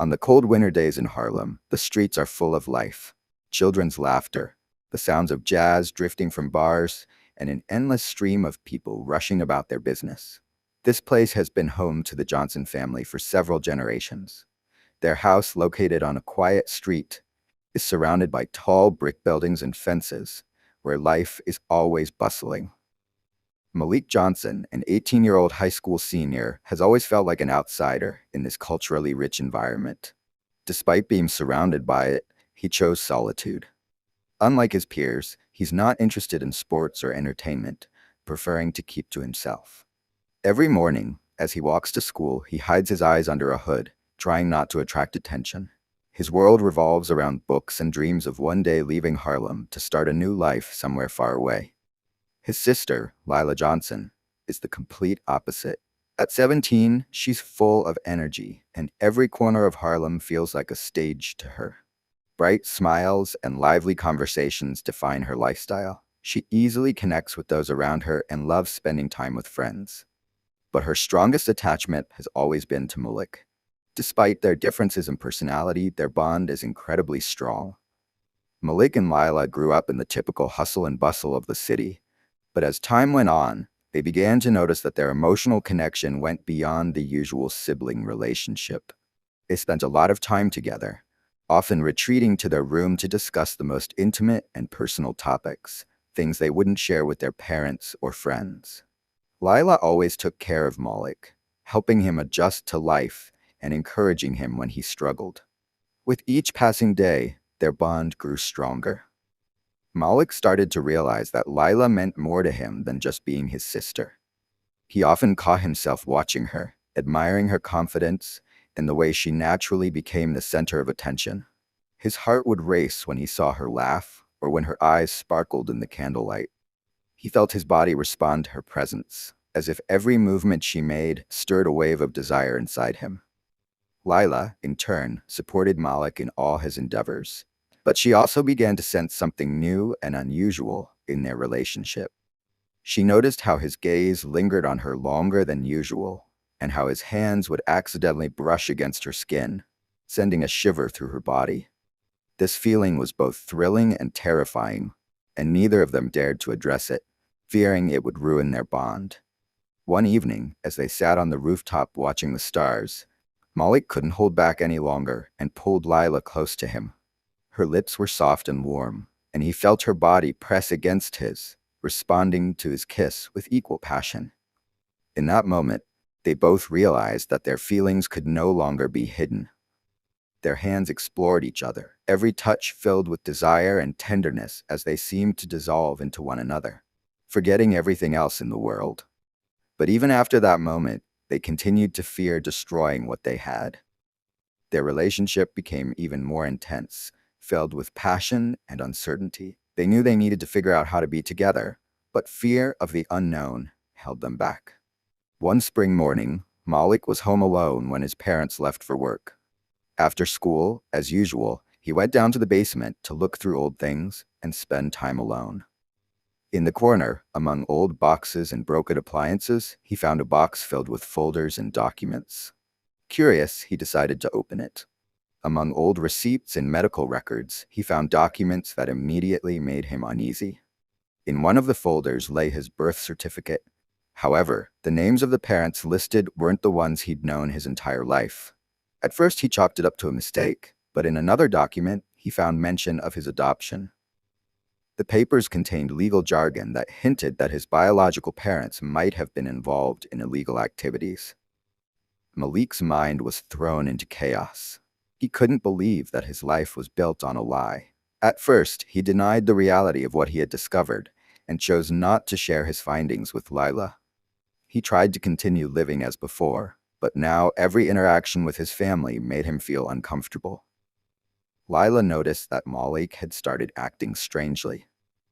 On the cold winter days in Harlem, the streets are full of life. Children's laughter, the sounds of jazz drifting from bars, and an endless stream of people rushing about their business. This place has been home to the Johnson family for several generations. Their house, located on a quiet street, is surrounded by tall brick buildings and fences, where life is always bustling. Malik Johnson, an 18-year-old high school senior, has always felt like an outsider in this culturally rich environment. Despite being surrounded by it, he chose solitude. Unlike his peers, he's not interested in sports or entertainment, preferring to keep to himself. Every morning, as he walks to school, he hides his eyes under a hood, trying not to attract attention. His world revolves around books and dreams of one day leaving Harlem to start a new life somewhere far away. His sister, Lila Johnson, is the complete opposite. At 17, she's full of energy, and every corner of Harlem feels like a stage to her. Bright smiles and lively conversations define her lifestyle. She easily connects with those around her and loves spending time with friends. But her strongest attachment has always been to Malik. Despite their differences in personality, their bond is incredibly strong. Malik and Lila grew up in the typical hustle and bustle of the city, but as time went on, they began to notice that their emotional connection went beyond the usual sibling relationship. They spent a lot of time together, often retreating to their room to discuss the most intimate and personal topics, things they wouldn't share with their parents or friends. Lila always took care of Malik, helping him adjust to life and encouraging him when he struggled. With each passing day, their bond grew stronger. Malik started to realize that Lila meant more to him than just being his sister. He often caught himself watching her, admiring her confidence and the way she naturally became the center of attention. His heart would race when he saw her laugh or when her eyes sparkled in the candlelight. He felt his body respond to her presence, as if every movement she made stirred a wave of desire inside him. Lila, in turn, supported Malik in all his endeavors, but she also began to sense something new and unusual in their relationship. She noticed how his gaze lingered on her longer than usual, and how his hands would accidentally brush against her skin, sending a shiver through her body. This feeling was both thrilling and terrifying, and neither of them dared to address it, fearing it would ruin their bond. One evening, as they sat on the rooftop watching the stars, Malik couldn't hold back any longer and pulled Lila close to him. Her lips were soft and warm, and he felt her body press against his, responding to his kiss with equal passion. In that moment, they both realized that their feelings could no longer be hidden. Their hands explored each other, every touch filled with desire and tenderness as they seemed to dissolve into one another, forgetting everything else in the world. But even after that moment, they continued to fear destroying what they had. Their relationship became even more intense, filled with passion and uncertainty. They knew they needed to figure out how to be together, but fear of the unknown held them back. One spring morning, Malik was home alone when his parents left for work. After school, as usual, he went down to the basement to look through old things and spend time alone. In the corner, among old boxes and broken appliances, he found a box filled with folders and documents. Curious, he decided to open it. Among old receipts and medical records, he found documents that immediately made him uneasy. In one of the folders lay his birth certificate. However, the names of the parents listed weren't the ones he'd known his entire life. At first, he chalked it up to a mistake, but in another document, he found mention of his adoption. The papers contained legal jargon that hinted that his biological parents might have been involved in illegal activities. Malik's mind was thrown into chaos. He couldn't believe that his life was built on a lie. At first, he denied the reality of what he had discovered and chose not to share his findings with Lila. He tried to continue living as before, but now every interaction with his family made him feel uncomfortable. Lila noticed that Malik had started acting strangely.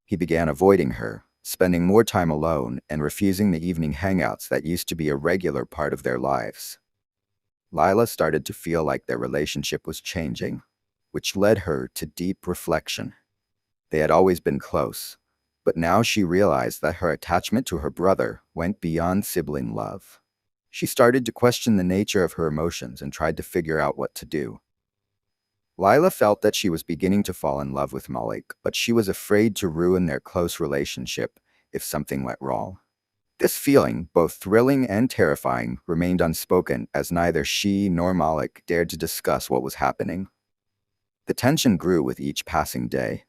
He began avoiding her, spending more time alone and refusing the evening hangouts that used to be a regular part of their lives. Lila started to feel like their relationship was changing, which led her to deep reflection. They had always been close, but now she realized that her attachment to her brother went beyond sibling love. She started to question the nature of her emotions and tried to figure out what to do. Lila felt that she was beginning to fall in love with Malik, but she was afraid to ruin their close relationship if something went wrong. This feeling, both thrilling and terrifying, remained unspoken as neither she nor Malik dared to discuss what was happening. The tension grew with each passing day.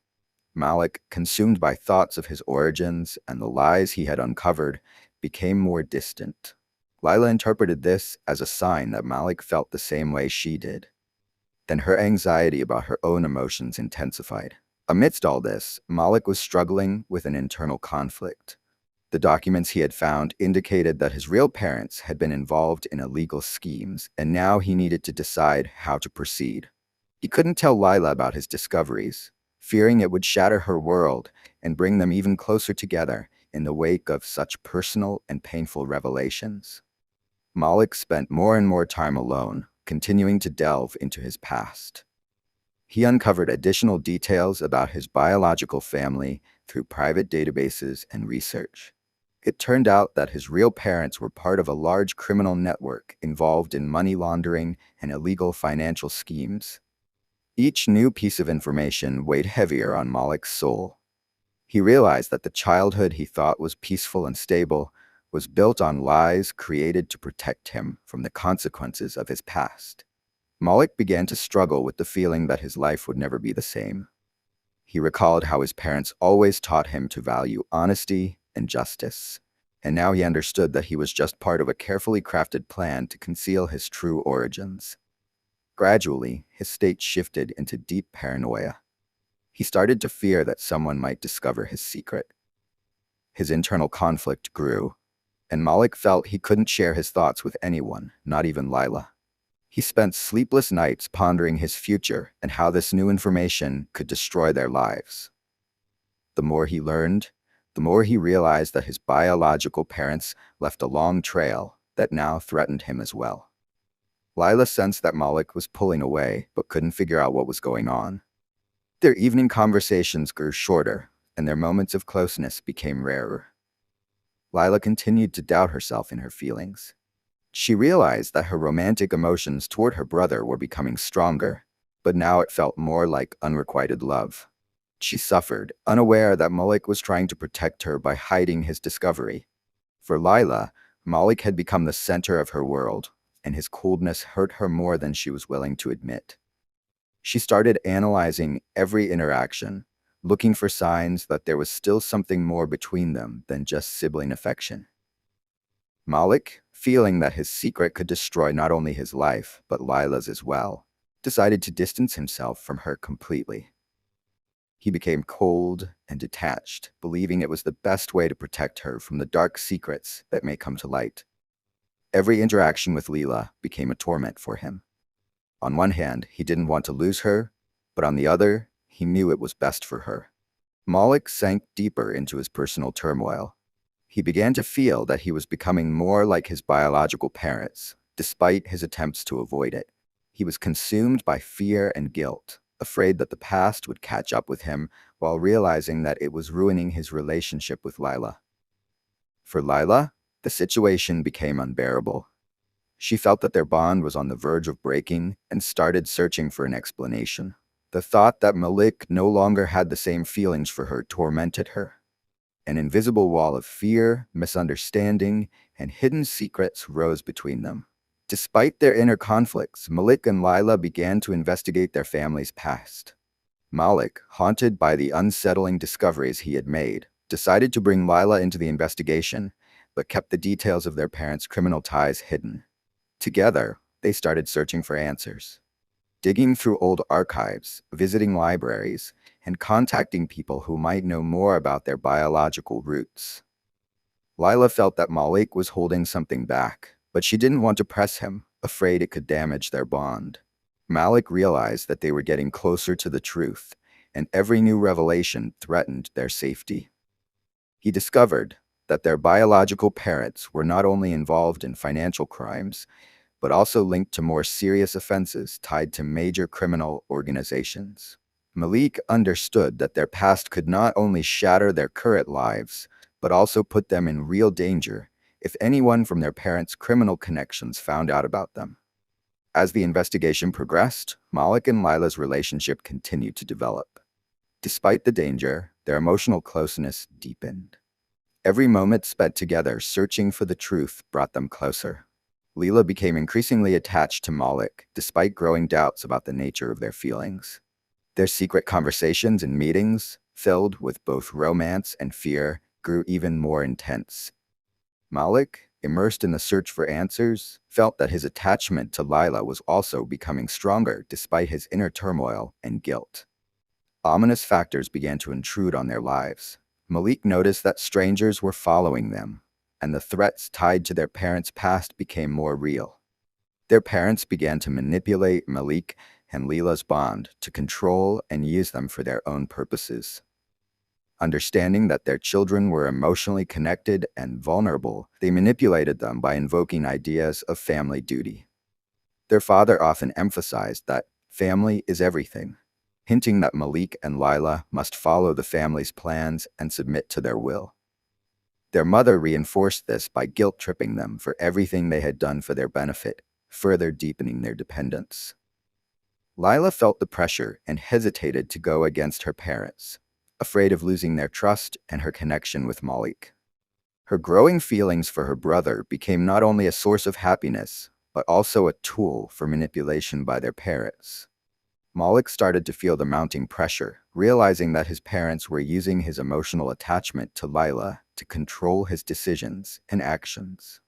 Malik, consumed by thoughts of his origins and the lies he had uncovered, became more distant. Lila interpreted this as a sign that Malik felt the same way she did. Then her anxiety about her own emotions intensified. Amidst all this, Malik was struggling with an internal conflict. The documents he had found indicated that his real parents had been involved in illegal schemes, and now he needed to decide how to proceed. He couldn't tell Lila about his discoveries, fearing it would shatter her world and bring them even closer together in the wake of such personal and painful revelations. Malik spent more and more time alone, continuing to delve into his past. He uncovered additional details about his biological family through private databases and research. It turned out that his real parents were part of a large criminal network involved in money laundering and illegal financial schemes. Each new piece of information weighed heavier on Malik's soul. He realized that the childhood he thought was peaceful and stable was built on lies created to protect him from the consequences of his past. Malik began to struggle with the feeling that his life would never be the same. He recalled how his parents always taught him to value honesty and justice, and now he understood that he was just part of a carefully crafted plan to conceal his true origins. Gradually, his state shifted into deep paranoia. He started to fear that someone might discover his secret. His internal conflict grew, and Malik felt he couldn't share his thoughts with anyone, not even Lila. He spent sleepless nights pondering his future and how this new information could destroy their lives. The more he learned, the more he realized that his biological parents left a long trail that now threatened him as well. Lila sensed that Malik was pulling away, but couldn't figure out what was going on. Their evening conversations grew shorter, and their moments of closeness became rarer. Lila continued to doubt herself in her feelings. She realized that her romantic emotions toward her brother were becoming stronger, but now it felt more like unrequited love. She suffered, unaware that Malik was trying to protect her by hiding his discovery. For Lila, Malik had become the center of her world, and his coldness hurt her more than she was willing to admit. She started analyzing every interaction, looking for signs that there was still something more between them than just sibling affection. Malik, feeling that his secret could destroy not only his life, but Lila's as well, decided to distance himself from her completely. He became cold and detached, believing it was the best way to protect her from the dark secrets that may come to light. Every interaction with Lila became a torment for him. On one hand, he didn't want to lose her, but on the other, he knew it was best for her. Malik sank deeper into his personal turmoil. He began to feel that he was becoming more like his biological parents, despite his attempts to avoid it. He was consumed by fear and guilt, afraid that the past would catch up with him while realizing that it was ruining his relationship with Lila. For Lila, the situation became unbearable. She felt that their bond was on the verge of breaking and started searching for an explanation. The thought that Malik no longer had the same feelings for her tormented her. An invisible wall of fear, misunderstanding, and hidden secrets rose between them. Despite their inner conflicts, Malik and Lila began to investigate their family's past. Malik, haunted by the unsettling discoveries he had made, decided to bring Lila into the investigation, but kept the details of their parents' criminal ties hidden. Together, they started searching for answers. Digging through old archives, visiting libraries, and contacting people who might know more about their biological roots. Lila felt that Malik was holding something back, but she didn't want to press him, afraid it could damage their bond. Malik realized that they were getting closer to the truth, and every new revelation threatened their safety. He discovered that their biological parents were not only involved in financial crimes, but also linked to more serious offenses tied to major criminal organizations. Malik understood that their past could not only shatter their current lives, but also put them in real danger if anyone from their parents' criminal connections found out about them. As the investigation progressed, Malik and Lila's relationship continued to develop. Despite the danger, their emotional closeness deepened. Every moment spent together searching for the truth brought them closer. Lila became increasingly attached to Malik, despite growing doubts about the nature of their feelings. Their secret conversations and meetings, filled with both romance and fear, grew even more intense. Malik, immersed in the search for answers, felt that his attachment to Lila was also becoming stronger despite his inner turmoil and guilt. Ominous factors began to intrude on their lives. Malik noticed that strangers were following them, and the threats tied to their parents' past became more real. Their parents began to manipulate Malik and Lila's bond to control and use them for their own purposes. Understanding that their children were emotionally connected and vulnerable, they manipulated them by invoking ideas of family duty. Their father often emphasized that family is everything, hinting that Malik and Lila must follow the family's plans and submit to their will. Their mother reinforced this by guilt-tripping them for everything they had done for their benefit, further deepening their dependence. Lila felt the pressure and hesitated to go against her parents, afraid of losing their trust and her connection with Malik. Her growing feelings for her brother became not only a source of happiness, but also a tool for manipulation by their parents. Malik started to feel the mounting pressure, realizing that his parents were using his emotional attachment to Lila to control his decisions and actions.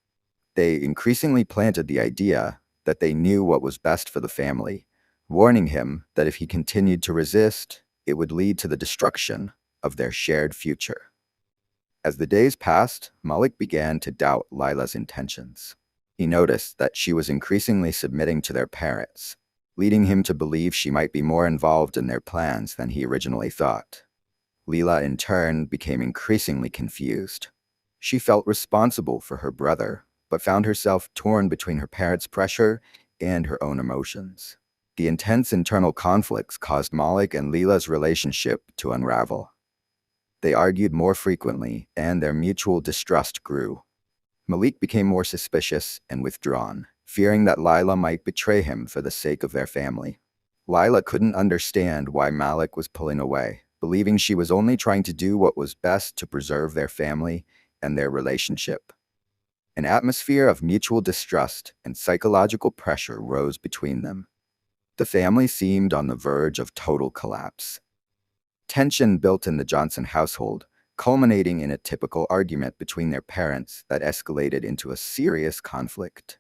They increasingly planted the idea that they knew what was best for the family, warning him that if he continued to resist, it would lead to the destruction of their shared future. As the days passed, Malik began to doubt Lila's intentions. He noticed that she was increasingly submitting to their parents, leading him to believe she might be more involved in their plans than he originally thought. Lila, in turn, became increasingly confused. She felt responsible for her brother, but found herself torn between her parents' pressure and her own emotions. The intense internal conflicts caused Malik and Lila's relationship to unravel. They argued more frequently, and their mutual distrust grew. Malik became more suspicious and withdrawn, fearing that Lila might betray him for the sake of their family. Lila couldn't understand why Malik was pulling away, believing she was only trying to do what was best to preserve their family and their relationship. An atmosphere of mutual distrust and psychological pressure rose between them. The family seemed on the verge of total collapse. Tension built in the Johnson household, culminating in a typical argument between their parents that escalated into a serious conflict.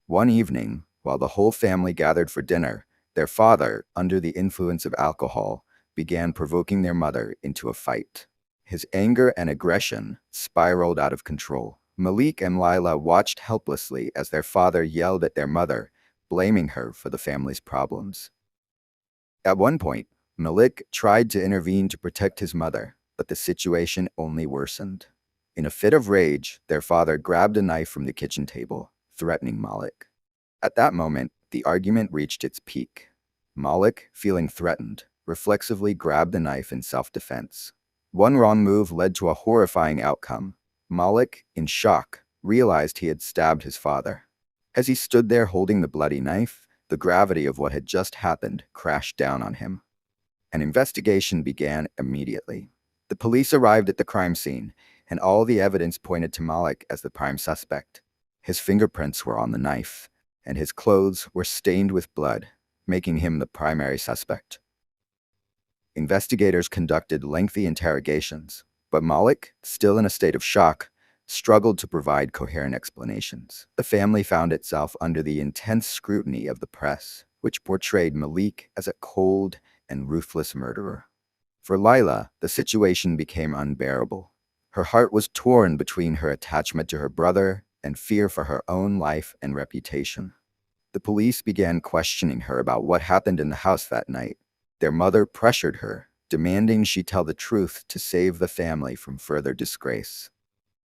One evening, while the whole family gathered for dinner, their father, under the influence of alcohol, began provoking their mother into a fight. His anger and aggression spiraled out of control. Malik and Lila watched helplessly as their father yelled at their mother, blaming her for the family's problems. At one point, Malik tried to intervene to protect his mother, but the situation only worsened. In a fit of rage, their father grabbed a knife from the kitchen table, threatening Malik. At that moment, the argument reached its peak. Malik, feeling threatened, reflexively grabbed the knife in self-defense. One wrong move led to a horrifying outcome. Malik, in shock, realized he had stabbed his father. As he stood there holding the bloody knife, the gravity of what had just happened crashed down on him. An investigation began immediately. The police arrived at the crime scene, and all the evidence pointed to Malik as the prime suspect. His fingerprints were on the knife, and his clothes were stained with blood, making him the primary suspect. Investigators conducted lengthy interrogations, but Malik, still in a state of shock, struggled to provide coherent explanations. The family found itself under the intense scrutiny of the press, which portrayed Malik as a cold and ruthless murderer. For Lila, the situation became unbearable. Her heart was torn between her attachment to her brother and fear for her own life and reputation. The police began questioning her about what happened in the house that night. Their mother pressured her, demanding she tell the truth to save the family from further disgrace.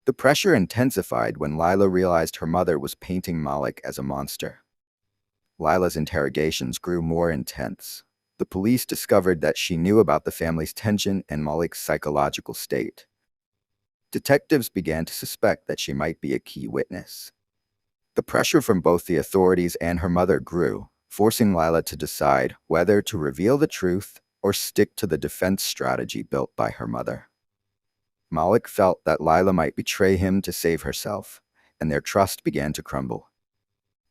The pressure intensified when Lila realized her mother was painting Malik as a monster. Lila's interrogations grew more intense. The police discovered that she knew about the family's tension and Malik's psychological state. Detectives began to suspect that she might be a key witness. The pressure from both the authorities and her mother grew, forcing Lila to decide whether to reveal the truth or stick to the defense strategy built by her mother. Malik felt that Lila might betray him to save herself, and their trust began to crumble.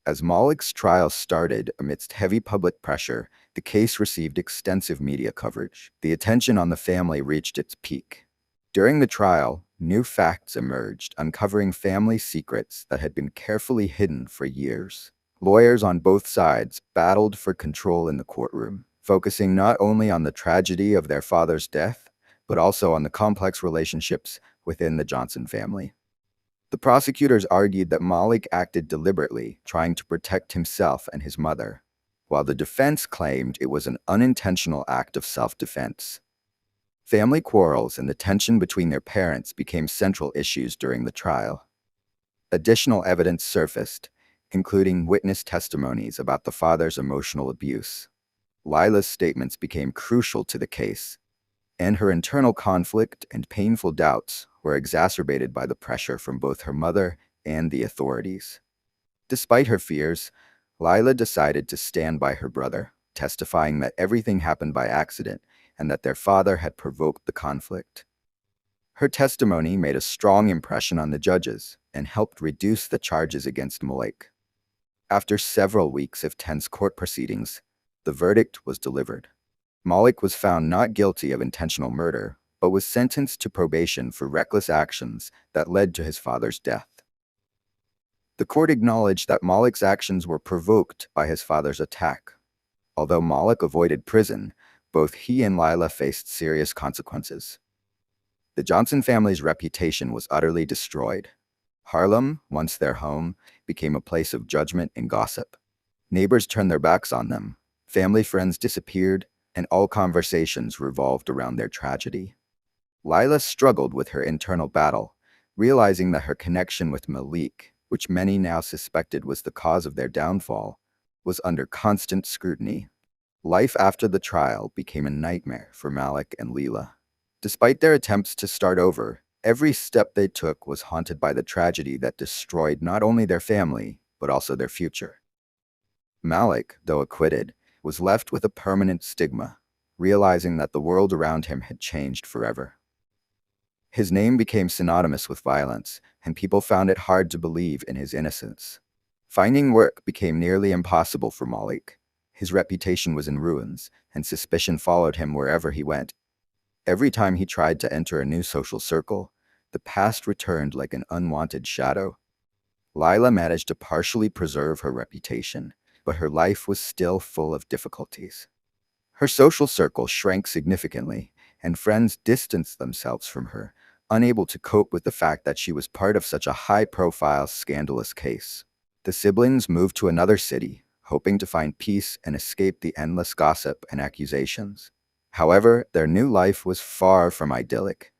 As Malik's trial started amidst heavy public pressure, the case received extensive media coverage. The attention on the family reached its peak. During the trial, new facts emerged, uncovering family secrets that had been carefully hidden for years. Lawyers on both sides battled for control in the courtroom, focusing not only on the tragedy of their father's death, but also on the complex relationships within the Johnson family. The prosecutors argued that Malik acted deliberately, trying to protect himself and his mother, while the defense claimed it was an unintentional act of self-defense. Family quarrels and the tension between their parents became central issues during the trial. Additional evidence surfaced, including witness testimonies about the father's emotional abuse. Lila's statements became crucial to the case, and her internal conflict and painful doubts were exacerbated by the pressure from both her mother and the authorities. Despite her fears, Lila decided to stand by her brother, testifying that everything happened by accident and that their father had provoked the conflict. Her testimony made a strong impression on the judges and helped reduce the charges against Malik. After several weeks of tense court proceedings, the verdict was delivered. Malik was found not guilty of intentional murder, but was sentenced to probation for reckless actions that led to his father's death. The court acknowledged that Malik's actions were provoked by his father's attack. Although Malik avoided prison, both he and Lila faced serious consequences. The Johnson family's reputation was utterly destroyed. Harlem, once their home, became a place of judgment and gossip. Neighbors turned their backs on them, family friends disappeared, and all conversations revolved around their tragedy. Lila struggled with her internal battle, realizing that her connection with Malik, which many now suspected was the cause of their downfall, was under constant scrutiny. Life after the trial became a nightmare for Malik and Lila. Despite their attempts to start over, every step they took was haunted by the tragedy that destroyed not only their family, but also their future. Malik, though acquitted, was left with a permanent stigma, realizing that the world around him had changed forever. His name became synonymous with violence, and people found it hard to believe in his innocence. Finding work became nearly impossible for Malik. His reputation was in ruins, and suspicion followed him wherever he went. Every time he tried to enter a new social circle, the past returned like an unwanted shadow. Lila managed to partially preserve her reputation, but her life was still full of difficulties. Her social circle shrank significantly, and friends distanced themselves from her, unable to cope with the fact that she was part of such a high-profile, scandalous case. The siblings moved to another city, hoping to find peace and escape the endless gossip and accusations. However, their new life was far from idyllic.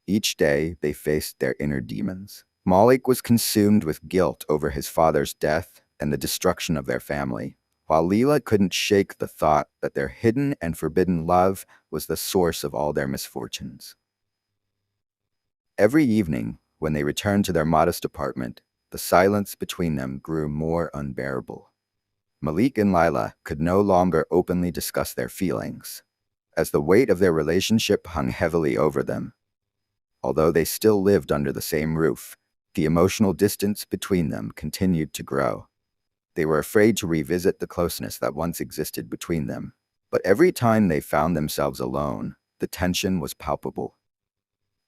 Each day, they faced their inner demons. Malik was consumed with guilt over his father's death and the destruction of their family, while Lila couldn't shake the thought that their hidden and forbidden love was the source of all their misfortunes. Every evening, when they returned to their modest apartment, the silence between them grew more unbearable. Malik and Lila could no longer openly discuss their feelings, as the weight of their relationship hung heavily over them. Although they still lived under the same roof, the emotional distance between them continued to grow. They were afraid to revisit the closeness that once existed between them, but every time they found themselves alone, the tension was palpable.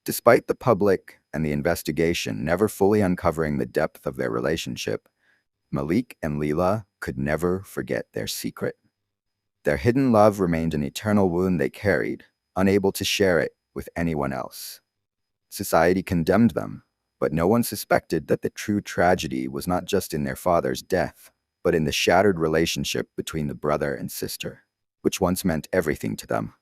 Despite the public and the investigation never fully uncovering the depth of their relationship, Malik and Lila could never forget their secret. Their hidden love remained an eternal wound they carried, unable to share it with anyone else. Society condemned them, but no one suspected that the true tragedy was not just in their father's death, but in the shattered relationship between the brother and sister, which once meant everything to them.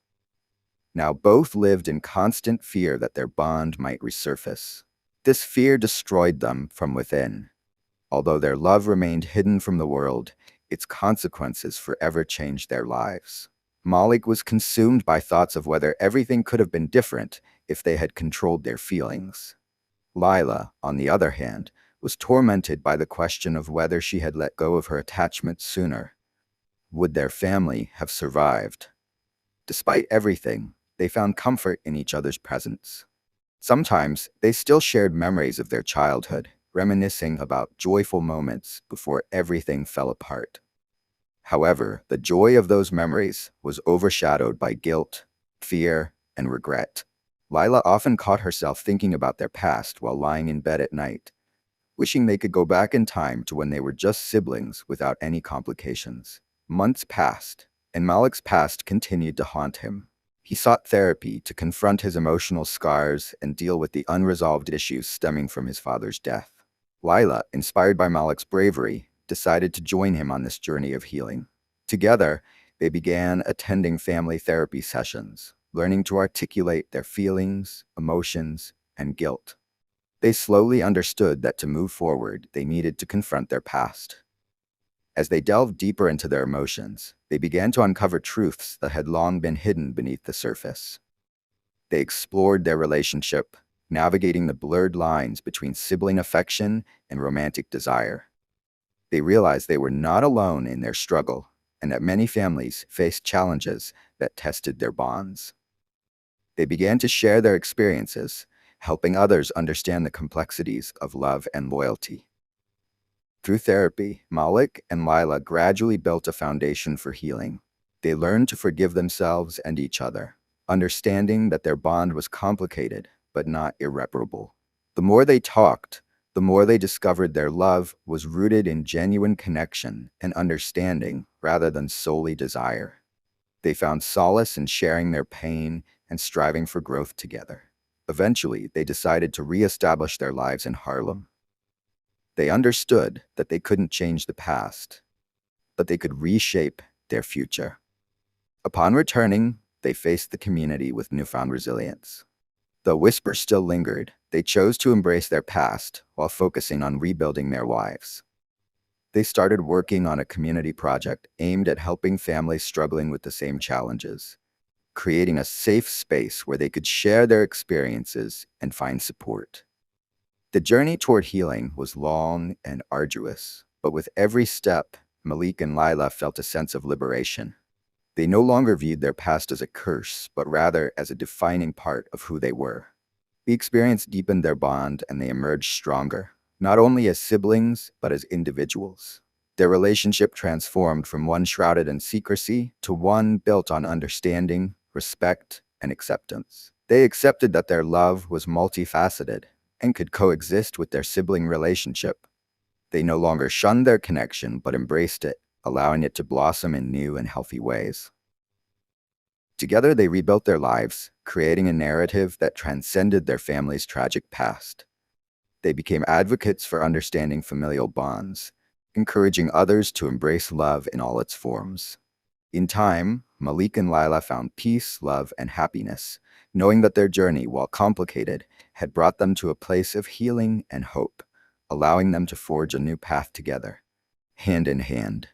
Now both lived in constant fear that their bond might resurface. This fear destroyed them from within. Although their love remained hidden from the world, its consequences forever changed their lives. Malik was consumed by thoughts of whether everything could have been different if they had controlled their feelings. Lila, on the other hand, was tormented by the question of whether she had let go of her attachment sooner. Would their family have survived? Despite everything, they found comfort in each other's presence. Sometimes they still shared memories of their childhood, reminiscing about joyful moments before everything fell apart. However, the joy of those memories was overshadowed by guilt, fear, and regret. Lila often caught herself thinking about their past while lying in bed at night, wishing they could go back in time to when they were just siblings without any complications. Months passed, and Malik's past continued to haunt him. He sought therapy to confront his emotional scars and deal with the unresolved issues stemming from his father's death. Lila, inspired by Malik's bravery, decided to join him on this journey of healing. Together, they began attending family therapy sessions, learning to articulate their feelings, emotions, and guilt. They slowly understood that to move forward, they needed to confront their past. As they delved deeper into their emotions, they began to uncover truths that had long been hidden beneath the surface. They explored their relationship, navigating the blurred lines between sibling affection and romantic desire. They realized they were not alone in their struggle, and that many families faced challenges that tested their bonds. They began to share their experiences, helping others understand the complexities of love and loyalty. Through therapy, Malik and Lila gradually built a foundation for healing. They learned to forgive themselves and each other, understanding that their bond was complicated but not irreparable. The more they talked, the more they discovered their love was rooted in genuine connection and understanding rather than solely desire. They found solace in sharing their pain and striving for growth together. Eventually, they decided to reestablish their lives in Harlem. They understood that they couldn't change the past, but they could reshape their future. Upon returning, they faced the community with newfound resilience. Though whispers still lingered, they chose to embrace their past while focusing on rebuilding their lives. They started working on a community project aimed at helping families struggling with the same challenges, creating a safe space where they could share their experiences and find support. The journey toward healing was long and arduous, but with every step, Malik and Lila felt a sense of liberation. They no longer viewed their past as a curse, but rather as a defining part of who they were. The experience deepened their bond and they emerged stronger, not only as siblings, but as individuals. Their relationship transformed from one shrouded in secrecy to one built on understanding, respect, and acceptance. They accepted that their love was multifaceted and could coexist with their sibling relationship. They no longer shunned their connection, but embraced it, allowing it to blossom in new and healthy ways. Together, they rebuilt their lives, creating a narrative that transcended their family's tragic past. They became advocates for understanding familial bonds, encouraging others to embrace love in all its forms. In time, Malik and Lila found peace, love, and happiness, knowing that their journey, while complicated, had brought them to a place of healing and hope, allowing them to forge a new path together, hand in hand.